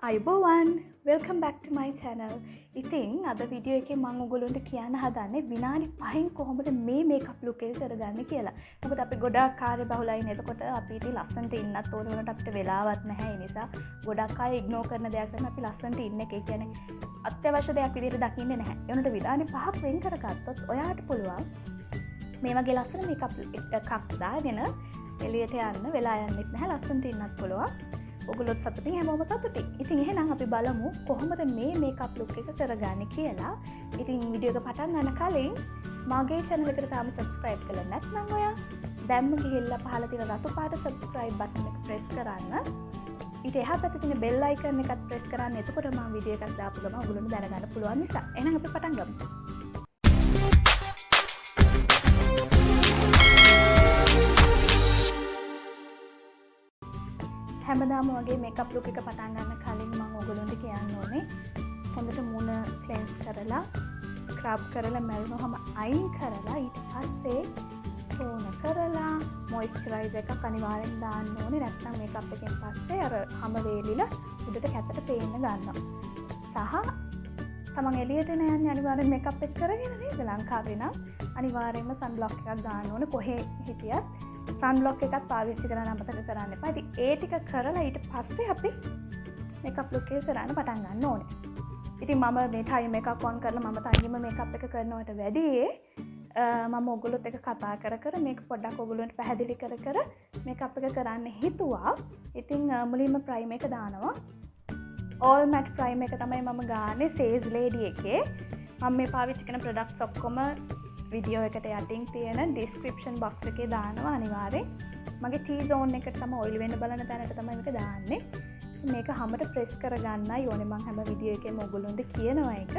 Eyebrow welcome back to my channel. ඉතින් අද video එකේ මම ඔයගොල්ලන්ට කියන්න හදන්නේ විනාඩි 5න් කොහොමද මේ මේකප් ලුක් එක කරගන්නේ කියලා. මොකද අපි ගොඩාක් කාර්යබහුලයි නේද? එතකොට අපි ඉතින් ලස්සනට ඉන්නත් ඕන වුණාට අපිට වෙලාවක් නැහැ. ඒ නිසා ගොඩක් අය ඉග්නෝර් කරන දෙයක් තමයි අපි ලස්සනට ඉන්න එක. ඒ කියන්නේ අත්‍යවශ්‍ය දෙයක් විදිහට දකින්නේ නැහැ. ඒ උනට විනාඩි 5ක් වෙන් කරගත්තොත් ඔයාට පුළුවන් මේ වගේ ලස්සන මේකප් එකක් දාගෙන එළියට යන්න වෙලා යන්නෙත් නැහැ. ලස්සනට ඉන්නත් පුළුවන්. ඔගොල්ලොත් සතුටින් හැමෝම සතුටින්. ඉතින් එහෙනම් අපි බලමු කොහොමද මේ මේකප් ලුක් එක කරගන්නේ කියලා. ඉතින් වීඩියෝ එක පටන් ගන්න කලින් මගේ channel එකට තාම subscribe කරලා නැත්නම් ඔයා දැම්ම ගිහිල්ලා පහළ තියෙන රතු පාට subscribe button එක press කරන්න. ඊට එහා පැත්තේ තියෙන bell icon එකත් press කරන්න. එතකොට මම වීඩියෝ එකක් දාපු ගමන් ඔයගොල්ලොන්ට දැනගන්න පුළුවන් නිසා. එහෙනම් අපි පටන් ගමු. හැමදාම වගේ මේකප් ලුක් එක පටන් ගන්න කලින් මම ඔයගොල්ලන්ට කියන්න ඕනේ හොඳට මූණ ක්ලෙන්ස් කරලා ස්ක්‍රබ් කරලා මැල්නොහම අයින් කරලා ඊට පස්සේ ටෝන කරලා මොයිස්චරයිසර් එකක් අනිවාර්යෙන් දාන්න ඕනේ. නැත්නම් මේකප් එකෙන් පස්සේ අර හැම වේලිලා උඩට කැතට පේන්න ගන්නවා. සහ තමන් එළියට යන යන්නේ අනිවාර්යෙන් මේකප් එක කරගෙන නේද? ලංකාවේ නම් අනිවාර්යෙන්ම සන් බ්ලොක් එකක් දාන්න ඕනේ. කොහේ හිටියත් සන් බ්ලොක් එකක් පාවිච්චි කරන්න අමතක කරන්න එපා. ඉතින් ඒ ටික කරලා ඊට පස්සේ අපි මේකප් ලුක් එක කරන්න පටන් ගන්න ඕනේ. ඉතින් මම මේ ටයිම් එකක් ඔන් කරලා මම තනියම මේකප් එක කරනවට වැඩිය මම ඔයගොල්ලොත් එක්ක කතා කර කර මේක පොඩ්ඩක් ඔයගොල්ලන්ට පැහැදිලි කර කර මේකප් එක කරන්න හිතුවා. ඉතින් මුලින්ම ප්‍රයිම් එක දානවා. all matte ප්‍රයිම් එක තමයි මම ගානේ Sace Lady එකේ. මම මේ පාවිච්චි කරන ප්‍රොඩක්ට්ස් ඔක්කොම වීඩියෝ එකට යටින් තියෙන ඩිස්ක්‍රිප්ෂන් බොක්ස් එකේ දානවා අනිවාර්යෙන්. මගේ T-zone එකට තමයි ඔයිල් වෙන්න බලන තැනට තමයි මේක දාන්නේ. මේක හැමත ප්‍රෙස් කරගන්නයි ඕනේ. මම හැම වීඩියෝ එකේම ඔයගොල්ලන්ට කියනවා ඒක.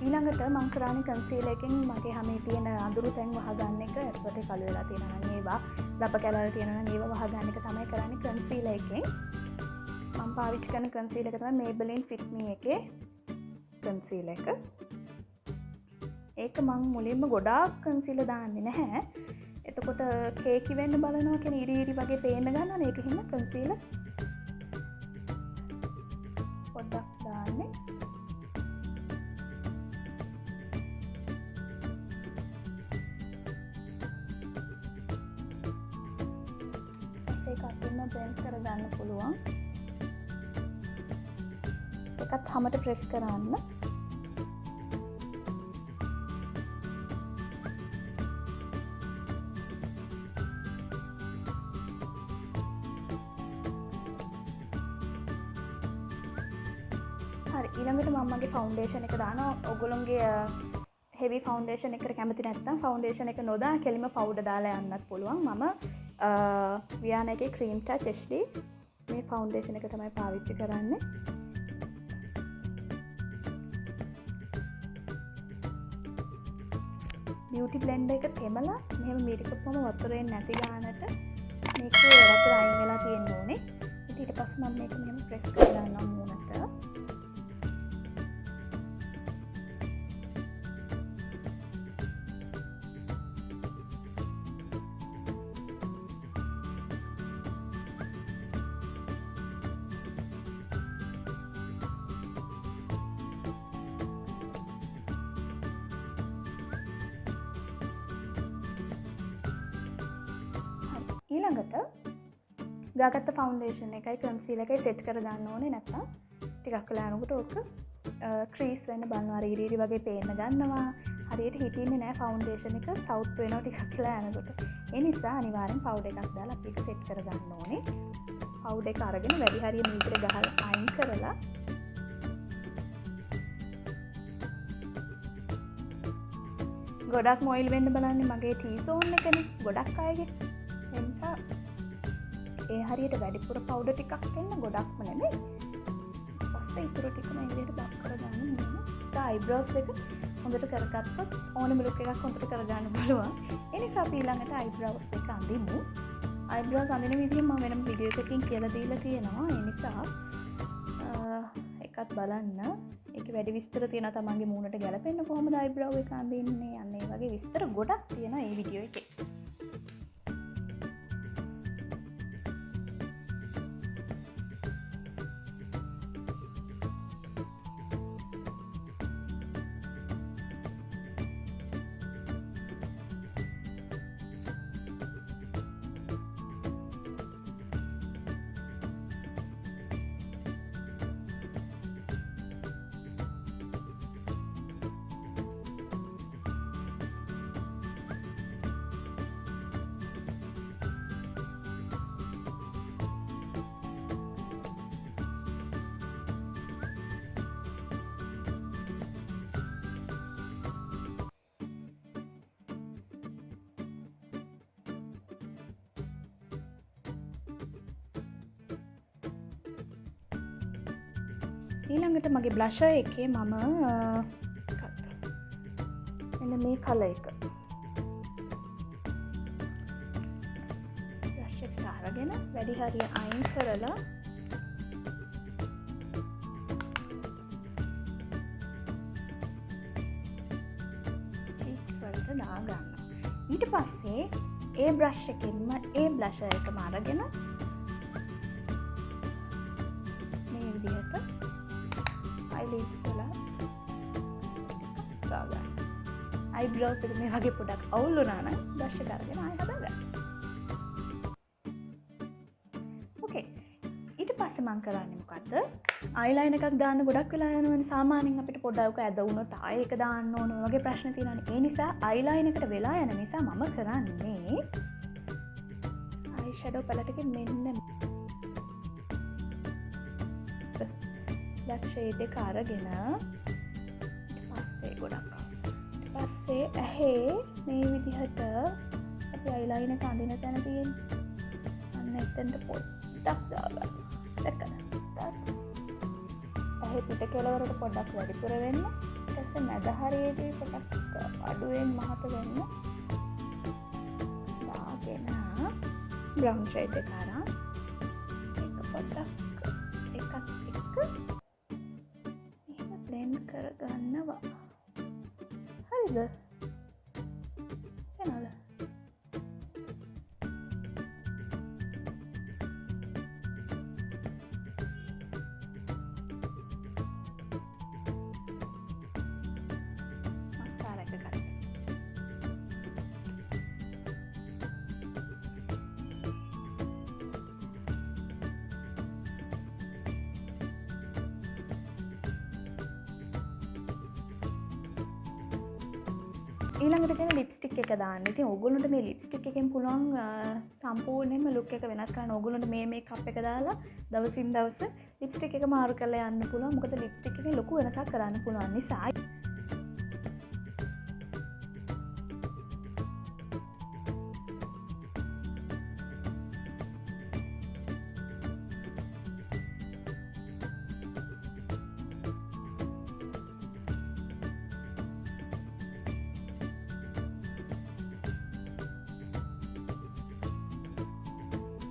ඊළඟට මම කරන්නේ කන්සීලර් එකෙන් මගේ හැමේ තියෙන අඳුරු තැන් වහගන්න එක. ඇස් වලට කළු වෙලා තියෙනවා නම් ඒවා, ලප කැලවල තියෙනවා නම් ඒවා වහගන්න එක තමයි කරන්නේ කන්සීලර් එකෙන්. මම පාවිච්චි කරන කන්සීලර් එක තමයි Maybelline Fit Me එකේ කන්සීලර් එක. ඒක මම මුලින්ම ගොඩාක් කන්සීලර් දාන්නේ නැහැ. එතකොට කේකි වෙන්න බලනවා කියන ඉරි ඉරි වගේ පේන්න ගන්නවා. ඒක හින්දා කන්සීලර් පොඩ්ඩක් දාන්නේ. ඒක අතින්ම බ්ලෙන්ඩ් කරගන්න පුළුවන්. එකත් හැමත ප්‍රෙස් කරන්න. හරි ඊළඟට මම මගේ ෆවුන්ඩේෂන් එක දානවා. ඔයගොල්ලෝගේ හෙවි ෆවුන්ඩේෂන් එකකට කැමති නැත්නම් ෆවුන්ඩේෂන් එක නොදා කෙලිම පවුඩර් දාලා යන්නත් පුළුවන්. මම Viana Cream Touch HD මේ ෆවුන්ඩේෂන් එක තමයි පාවිච්චි කරන්නේ. බියුටි බ්ලෙන්ඩර් එක තෙමලා මෙහෙම මිරිකපුවම වතුරෙන් නැති ගානට මේක වතුර අයින් වෙලා තියෙන්න ඕනේ. ඊට පස්සේ මම මේක මෙහෙම ප්‍රෙස් කරගන්නවා මූණට. ඊළඟට ගාගත්ත ෆවුන්ඩේෂන් එකයි කන්සීලර් එකයි සෙට් කරගන්න ඕනේ. නැත්නම් ටිකක් වෙලා යනකොට ඕක ක්‍රීස් වෙන්න බලනවා. ඉරි ඉරි වගේ පේන්න ගන්නවා. හරියට හිටින්නේ නැහැ ෆවුන්ඩේෂන් එක සවුත් වෙනවා ටිකක් වෙලා යනකොට. ඒ නිසා අනිවාර්යෙන් පවුඩර් එකක් දාලා අපි ඒක සෙට් කරගන්න ඕනේ. පවුඩර් එක අරගෙන වැඩි හරිය මීටර ගහලා අයින් කරලා ගොඩක් මොයිල් වෙන්න බලන්නේ මගේ T-zone එකනේ. ගොඩක් අයගේ ඒ හරියට වැඩිපුර පවුඩර් ටිකක් එන්න ගොඩක්ම නෙමෙයි. පස්සේ ඉතුරු ටිකම එළියට බක් කරගන්න ඕනේ. eyebrows එක හොඳට කරගත්තොත් ඕනෙම ලුක් එකක් හොඳට කරගන්න පුළුවන්. ඒ නිසා අපි ඊළඟට eyebrows එක අඳිමු. eyebrows අඳින විදිහ මම වෙනම වීඩියෝ එකකින් කියලා දීලා තියෙනවා. ඒ නිසා එකත් බලන්න. ඒකේ වැඩි විස්තර තියෙනවා තමන්ගේ මූණට ගැලපෙන්න කොහොමද eyebrow එක අඳින්නේ අන්න ඒ වගේ විස්තර ගොඩක් තියෙනවා මේ වීඩියෝ එකේ. ඊළඟට මගේ බ්ලෂර් එකේ මම මෙන්න මේ කලර් එක බ්ලෂ් එකට අරගෙන වැඩි හරිය අයින් කරලා චීක්ස් වලට දාගන්නවා. ඊට පස්සේ ඒ බ්‍රෂ් එකෙන්ම ඒ බ්ලෂර් එකම අරගෙන මේ විදිහට eyelids වල දාගන්න. eyebrows එක මේ වගේ පොඩක් අවුල් වුණා නම් බ්‍රෂ් එක අරගෙන ආයෙ හදාගන්න. ඕකේ. ඊට පස්සේ මම කරන්නේ මොකද්ද? eyeliner එකක් දාන්න ගොඩක් වෙලා යනවනේ. සාමාන්‍යයෙන් අපිට පොඩක් ඇද වුණොත් ආයෙ එක දාන්න ඕන වගේ ප්‍රශ්න තියෙනවානේ. ඒ නිසා eyeliner එකට වෙලා යන නිසා මම කරන්නේ eyeshadow palette එකේ මෙන්න black shade එක අරගෙන ඊට පස්සේ ගොඩක් ඊට පස්සේ ඇහි මේ විදිහට අපි eyeliner එක අඳින තැන තියෙන අන්න එතනට පොඩ්ඩක් දාගන්න. දැක්කද? ඇහි පිට කෙළවරට පොඩ්ඩක් වැඩිපුර වෙන්න. ඊට පස්සේ මැද හරියේදී පොඩ්ඩක් අඩුවෙන් මහත වෙන්න. දාගෙන brown shade එක අරන් එක පොඩ්ඩක් එකක් කරගන්නවා. හරිද? එනවද? mascara එක ගන්න. ඊළඟට තියෙන ලිප්ස්ටික් එක දාන්න. ඉතින් ඕගොල්ලන්ට මේ ලිප්ස්ටික් එකෙන් පුළුවන් සම්පූර්ණයෙන්ම ලුක් එක වෙනස් කරන්න. ඕගොල්ලන්ට මේ මේකප් එක දාලා දවසින් දවස ලිප්ස්ටික් එක මාරු කරලා යන්න පුළුවන්. මොකද ලිප්ස්ටික් එකේ ලොකු වෙනසක් කරන්න පුළුවන් නිසා.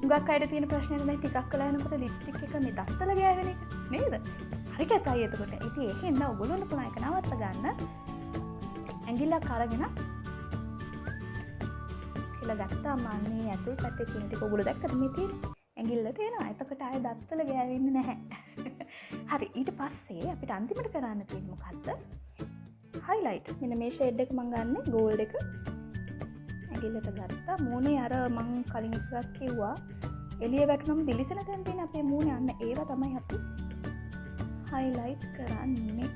ගක් අයට තියෙන ප්‍රශ්නයක් තමයි ටිකක් කළා යනකොට ලිප්ස්ටික් එක මේ දත්තල ගෑවෙන එක නේද? හරි කැතයි එතකොට. ඉතින් ඒකෙන් නම් ඔයගොල්ලන්ට පුළුවන් එක නවත්ත ගන්න. ඇඟිල්ලක් අරගෙන කියලා ගත්තාම අන්නේ ඇතුල් පැත්තේ තියෙන ටික ඔයගොල්ලෝ දැක්කද මේ තියෙන්නේ? ඇඟිල්ලට එනවා. එතකොට ආයෙ දත්තල ගෑවෙන්නේ නැහැ. හරි. ඊට පස්සේ අපිට අන්තිමට කරන්න තියෙන්නේ මොකද්ද? highlight. මෙන්න මේ shade එක මම ගන්නෙ gold එක. ඇඟිල්ලට ගත්තා. මූණේ අර මං කලින් එකක් කිව්වා එළිය වැටුනම දිලිසෙන තැන් තියෙන අපේ මූණේ අන්න ඒවා තමයි අපි highlight කරන්නේ.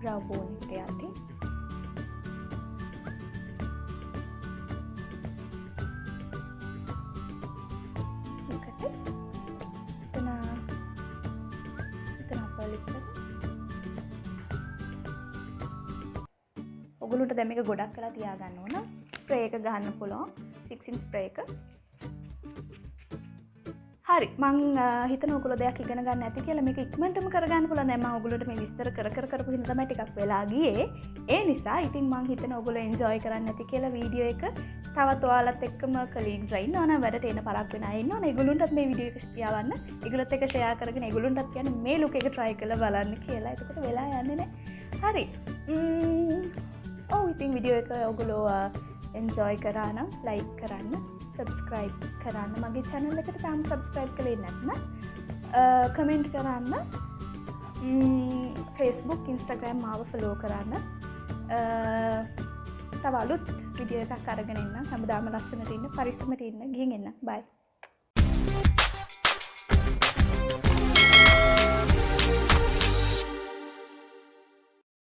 brow bone එකට යටි ඔගොල්ලන්ට දැන් මේක ගොඩක් කරලා තියාගන්න ඕන. ස්ප්‍රේ එක ගන්න පුළුවන්. ෆික්සින් ස්ප්‍රේ එක. හරි. මං හිතන ඔයගොල්ලෝ දෙයක් ඉගෙන ගන්න ඇති කියලා මේක ඉක්මනටම කරගන්න පුළුවන්. දැන් මම ඔයගොල්ලන්ට මේ විස්තර කර කරපු හින්දා තමයි ටිකක් වෙලා ගියේ. ඒ නිසා ඉතින් මං හිතන ඔයගොල්ලෝ එන්ජොයි කරන්න ඇති කියලා වීඩියෝ එක තවත් ඔයාලත් එක්කම කලීග්ස් ඉන්නවා නම් වැඩට එන පරක් වෙන අය ඉන්නවනේ ඒගොල්ලන්ටත් මේ වීඩියෝ එක යවන්න ඒගොල්ලොත් එක්ක ෂෙයා කරගෙන ඒගොල්ලන්ටත් කියන්නේ මේ ලුක් එක try කරලා බලන්න කියලා. එතකොට වෙලා යන්නේ නැහැ. හරි. ඔව් ඉතින් වීඩියෝ එක ඔයගොල්ලෝ එන්ජොයි කරා නම් ලයික් කරන්න, subscribe කරන්න. මගේ channel එකට තාම subscribe කරලා නැත්නම් කමෙන්ට් කරන්න. Facebook, Instagram මාව follow කරන්න. තව අලුත් වීඩියෝ එකක් අරගෙන එන්න. හැමදාම ලස්සනට ඉන්න, පරිස්සමට ඉන්න. ගිහින් එන්න. bye.